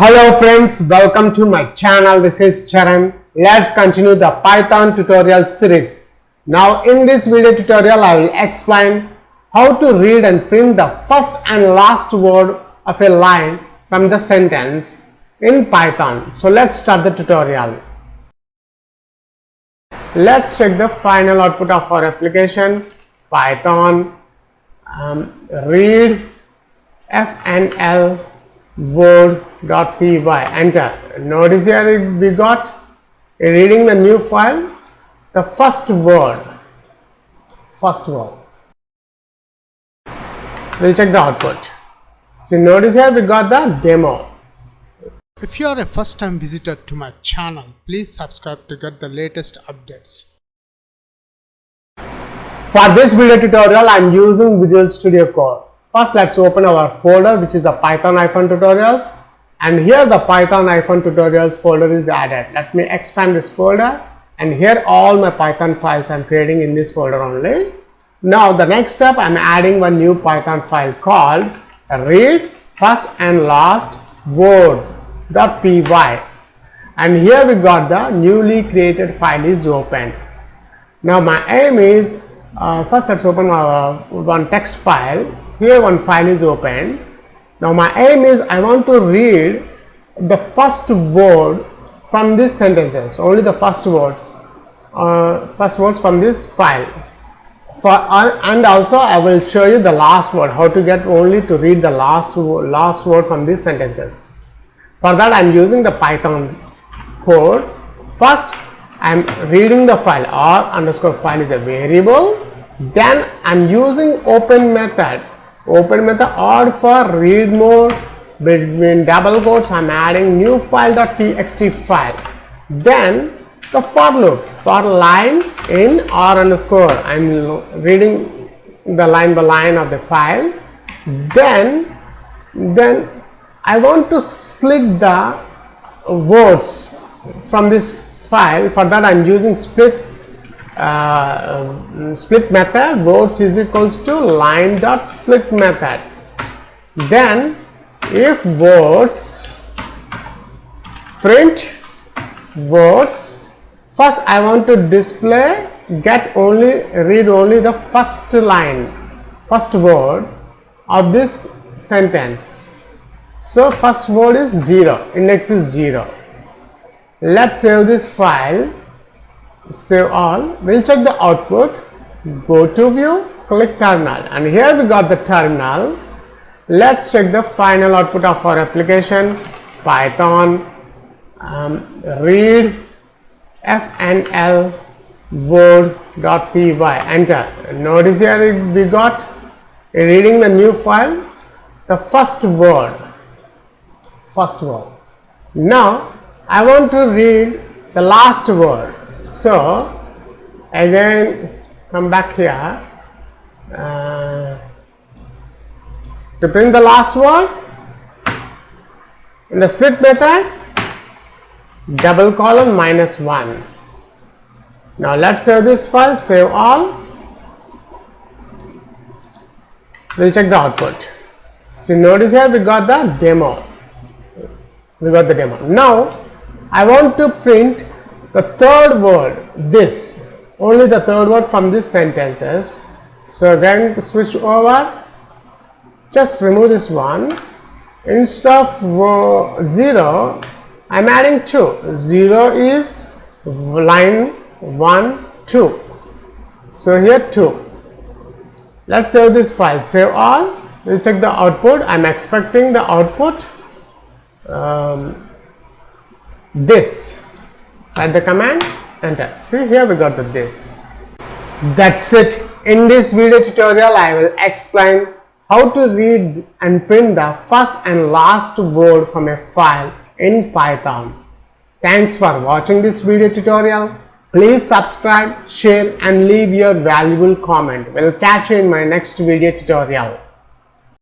Hello friends, welcome to my channel. This is Charan. Let's continue the Python tutorial series. Now in this video tutorial I will explain how to read and print the first and last word of a line from the sentence in Python. So let's start the tutorial. Let's check the final output of our application. Python read fnl word.py, enter. Notice here we got reading the new file, the first word. We'll check the output. So notice here we got the demo. If you are a first time visitor to my channel, please subscribe to get the latest updates. For this video tutorial I am using Visual Studio Code. First let's open our folder which is a Python-tutorials, and here the Python-tutorials folder is added. Let me expand this folder, and here all my Python files I am creating in this folder only. Now the next step I am adding one new Python file called read first and last word.py, and here we got the newly created file is opened. Now my aim is first let's open one text file. Here one file is open. Now my aim is I want to read the first word from these sentences, only the first words from this file. And also I will show you the last word, how to get only to read the last word from these sentences. For that I am using the Python code. First I am reading the file, r_file is a variable. Then I am using open method or for read mode, between double quotes I am adding new file.txt file. Then the for loop, for line in r_, I am reading the line by line of the file. Then I want to split the words from this file. For that I am using split method. Words is equals to line.split method. Then if words print words, first I want to read only the first line, first word of this sentence. So first word is 0, index is 0. Let's save this file. Save all. We'll check the output. Go to view, click terminal, and here we got the terminal. Let's check the final output of our application. Python read fnl word.py, enter. Notice here we got reading the new file, the first word. Now I want to read the last word. So again come back here to print the last word in the split method, double colon -1. Now let's save this file, save all. We'll check the output. So notice here we got the demo. Now I want to print the third word, this, only the third word from these sentences. So again switch over, just remove this one. Instead of 0 I am adding 2. 0 is line 1, 2. So here 2. Let's save this file, save all. We'll check the output. I am expecting the output this. Write the command, enter. See, here we got the this. That's it. In this video tutorial I will explain how to read and print the first and last word from a file in Python. Thanks for watching this video tutorial. Please subscribe, share and leave your valuable comment. We'll catch you in my next video tutorial.